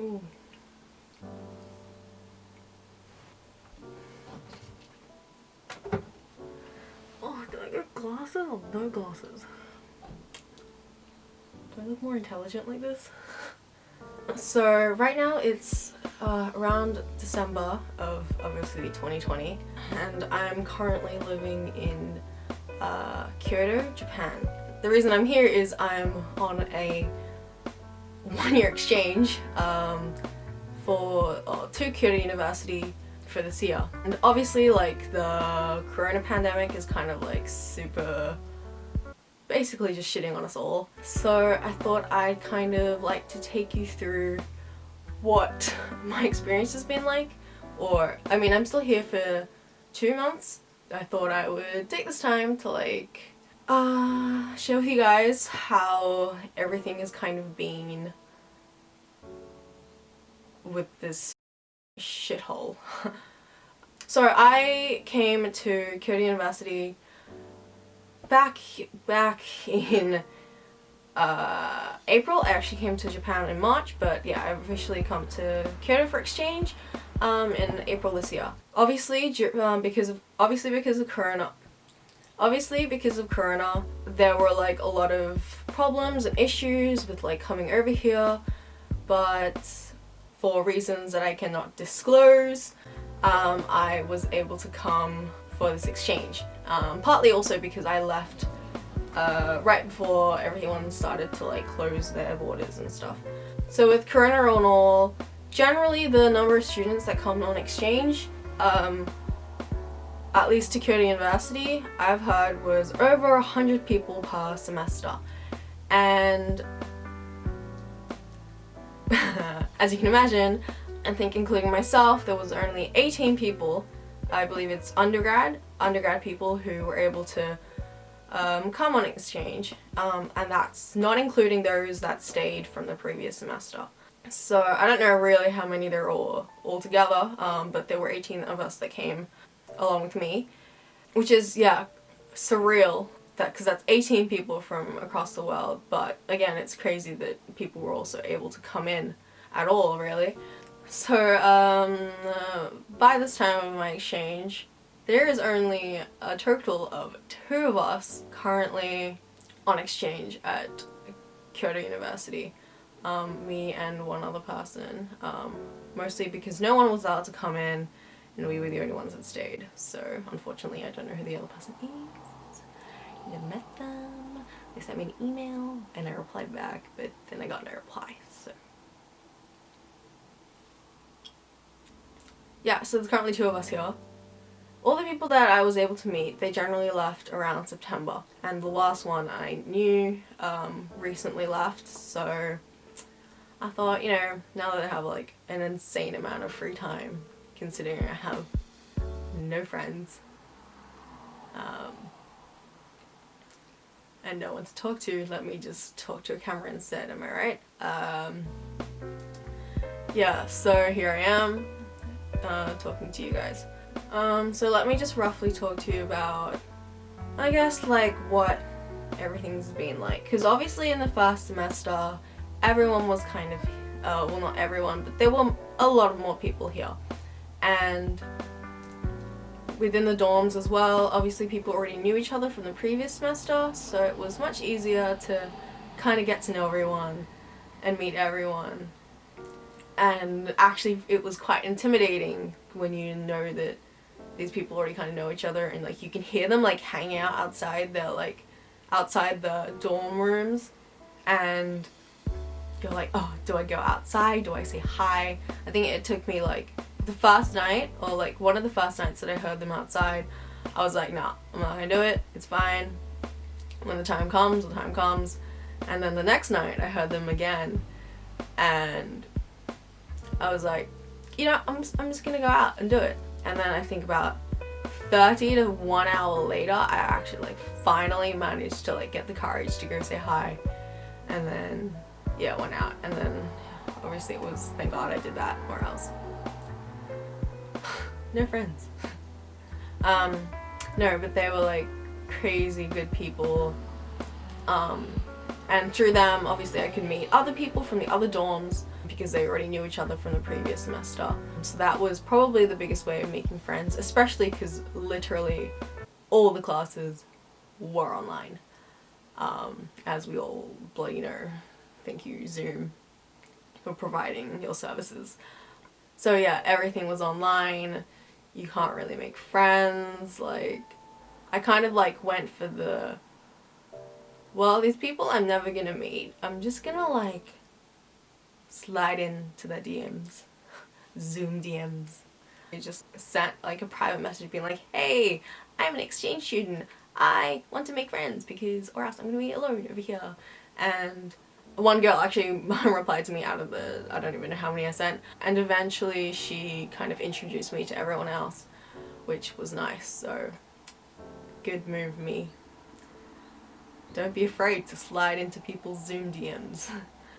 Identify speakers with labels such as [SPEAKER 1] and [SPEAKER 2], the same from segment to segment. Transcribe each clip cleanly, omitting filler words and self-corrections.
[SPEAKER 1] Ooh. Oh, do I get glasses or no glasses? Do I look more intelligent like this? So right now it's around December of obviously 2020, and I'm currently living in Kyoto, Japan. The reason I'm here is I'm on a one-year exchange to Kyoto University for this year. And obviously like the corona pandemic is kind of like super basically just shitting on us all. So I thought I'd kind of like to take you through what my experience has been like. Or, I mean, I'm still here for 2 months. I thought I would take this time to like share with you guys how everything has kind of been with this shithole. So I came to Kyoto University back in April. I actually came to Japan in March, but yeah, I've officially come to Kyoto for exchange in April this year. Obviously because of corona, there were like a lot of problems and issues with like coming over here, but for reasons that I cannot disclose, I was able to come for this exchange. Partly also because I left right before everyone started to like close their borders and stuff. So with corona and all, generally the number of students that come on exchange, at least to Kyoto University, I've heard was over 100 people per semester. And as you can imagine, I think including myself, there was only 18 people. I believe it's undergrad people who were able to come on exchange, and that's not including those that stayed from the previous semester. So I don't know really how many there are all together, but there were 18 of us that came along with me, which is, yeah, surreal, because that's 18 people from across the world. But again, it's crazy that people were also able to come in at all, really. So by this time of my exchange, there is only a total of 2 of us currently on exchange at Kyoto University. Me and one other person, mostly because no one was allowed to come in and we were the only ones that stayed. So unfortunately I don't know who the other person is. I never met them. They sent me an email and I replied back, but then I got no reply. So yeah, so there's currently 2 of us here. All the people that I was able to meet, they generally left around September, and the last one I knew recently left, so I thought, you know, now that I have like an insane amount of free time, considering I have no friends and no one to talk to, let me just talk to a camera instead, am I right? Yeah, so here I am talking to you guys. So let me just roughly talk to you about, I guess, like what everything's been like. Because obviously in the first semester, everyone was kind of, well, not everyone, but there were a lot more people here. And within the dorms as well, obviously people already knew each other from the previous semester, so it was much easier to kind of get to know everyone and meet everyone. And actually it was quite intimidating when you know that these people already kind of know each other, and like you can hear them like hanging out outside the dorm rooms, and you're like, oh, do I go outside? Do I say hi? I think it took me like the first night, or like one of the first nights that I heard them outside, I was like, nah, I'm not gonna do it, it's fine. When the time comes, the time comes. And then the next night I heard them again, and I was like, you know, I'm just gonna go out and do it. And then I think about 30 to 1 hour later, I actually like finally managed to like get the courage to go say hi. And then, yeah, went out. And then obviously it was, thank God I did that, or else no friends. No, but they were like crazy good people. And through them, obviously I could meet other people from the other dorms, because they already knew each other from the previous semester. So that was probably the biggest way of making friends, especially because literally all the classes were online. As we all bloody know. Thank you, Zoom, for providing your services. So yeah, everything was online. You can't really make friends. Like, I kind of like went for the, well, these people I'm never gonna meet. I'm just gonna like slide into their DMs. Zoom DMs. I just sent like a private message being like, hey, I'm an exchange student. I want to make friends because, or else I'm gonna be alone over here. And one girl actually replied to me out of the, I don't even know how many I sent. And eventually she kind of introduced me to everyone else, which was nice. So good move, me. Don't be afraid to slide into people's Zoom DMs.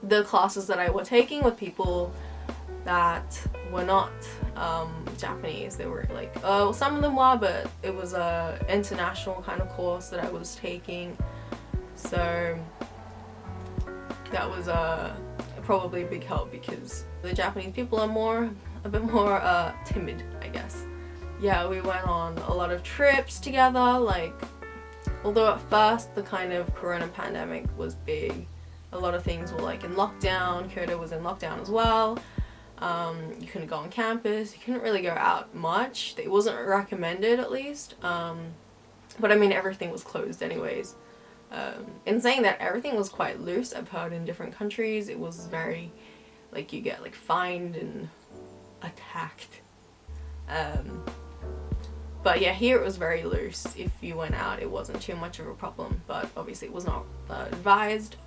[SPEAKER 1] The classes that I was taking with people that were not Japanese. They were like, well, some of them were, but it was a international kind of course that I was taking. So that was probably a big help because the Japanese people are a bit more timid, I guess. Yeah, we went on a lot of trips together, like, although at first the kind of corona pandemic was big, a lot of things were like in lockdown. Kyoto was in lockdown as well. You couldn't go on campus, you couldn't really go out much. It wasn't recommended, at least. But I mean, everything was closed anyways. In saying that, everything was quite loose. I've heard in different countries it was very, like, you get like fined and attacked. But yeah, here it was very loose. If you went out, it wasn't too much of a problem, but obviously it was not advised.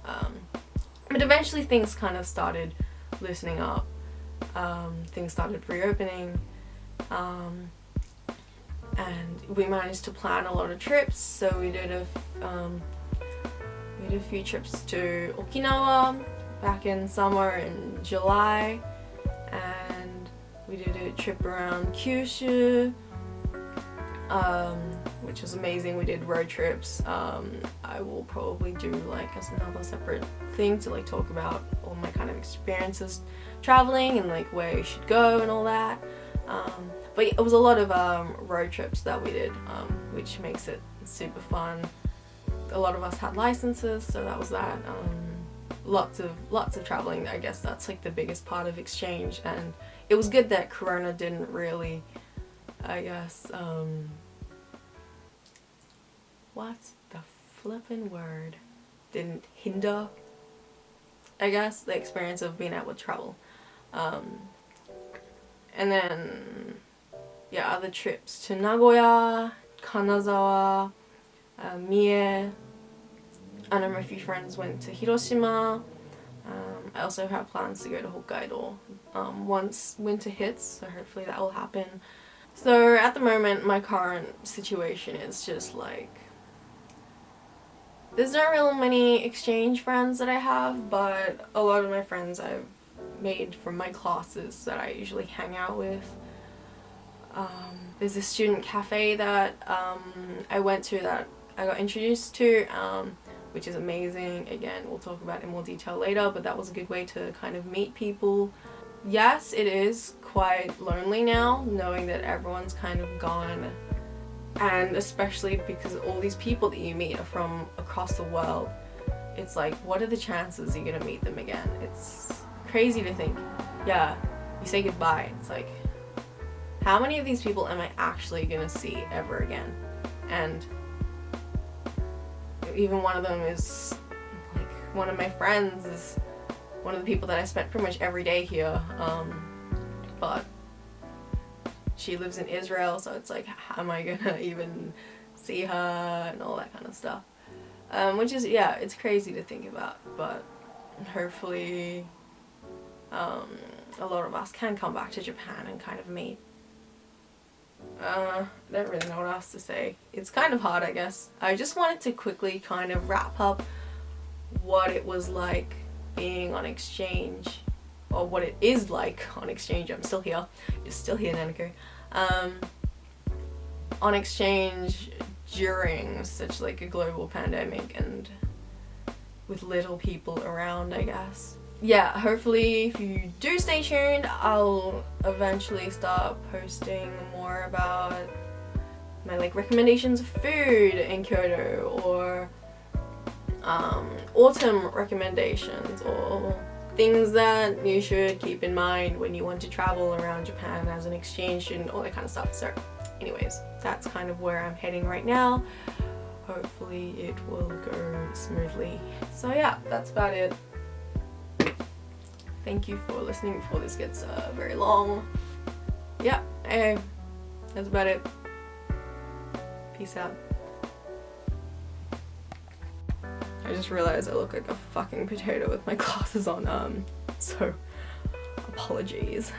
[SPEAKER 1] But eventually things kind of started loosening up. Things started reopening, and we managed to plan a lot of trips. So we did a few trips to Okinawa back in summer in July, and we did a trip around Kyushu, which was amazing. We did road trips. I will probably do like another separate thing to like talk about all my kind of experiences traveling and like where you should go and all that. But it was a lot of road trips that we did, which makes it super fun. A lot of us had licenses, so that was that. Lots of traveling. I guess that's like the biggest part of exchange, and it was good that Corona didn't really, I guess, what's the flippin' word? Didn't hinder, I guess, the experience of being able to travel. And then, yeah, other trips to Nagoya, Kanazawa, Mie. I know my few friends went to Hiroshima. I also have plans to go to Hokkaido once winter hits, so hopefully that will happen. So at the moment, my current situation is just like, there's not real many exchange friends that I have, but a lot of my friends I've made from my classes that I usually hang out with. There's a student cafe that I went to that I got introduced to, which is amazing. Again, we'll talk about it in more detail later, but that was a good way to kind of meet people. Yes, it is quite lonely now, knowing that everyone's kind of gone, and especially because all these people that you meet are from across the world. It's like, what are the chances you're gonna meet them again? It's crazy to think. Yeah, you say goodbye. It's like, how many of these people am I actually gonna see ever again? And even one of them is like one of my friends, is one of the people that I spent pretty much every day here, but she lives in Israel, so it's like, how am I gonna even see her and all that kind of stuff, which is, yeah, it's crazy to think about, but hopefully a lot of us can come back to Japan and kind of meet. I don't really know what else to say. It's kind of hard, I guess. I just wanted to quickly kind of wrap up what it was like being on exchange, or what it is like on exchange. I'm still here. You're still here, Nanako. On exchange during such like a global pandemic and with little people around, I guess. yeah, hopefully if you do stay tuned, I'll eventually start posting more about my like recommendations of food in Kyoto, or autumn recommendations, or things that you should keep in mind when you want to travel around Japan as an exchange student, all that kind of stuff. So anyways, that's kind of where I'm heading right now. Hopefully it will go smoothly. So yeah, that's about it. Thank you for listening before this gets very long. Yeah, hey, that's about it. Peace out. I just realized I look like a fucking potato with my glasses on, so apologies.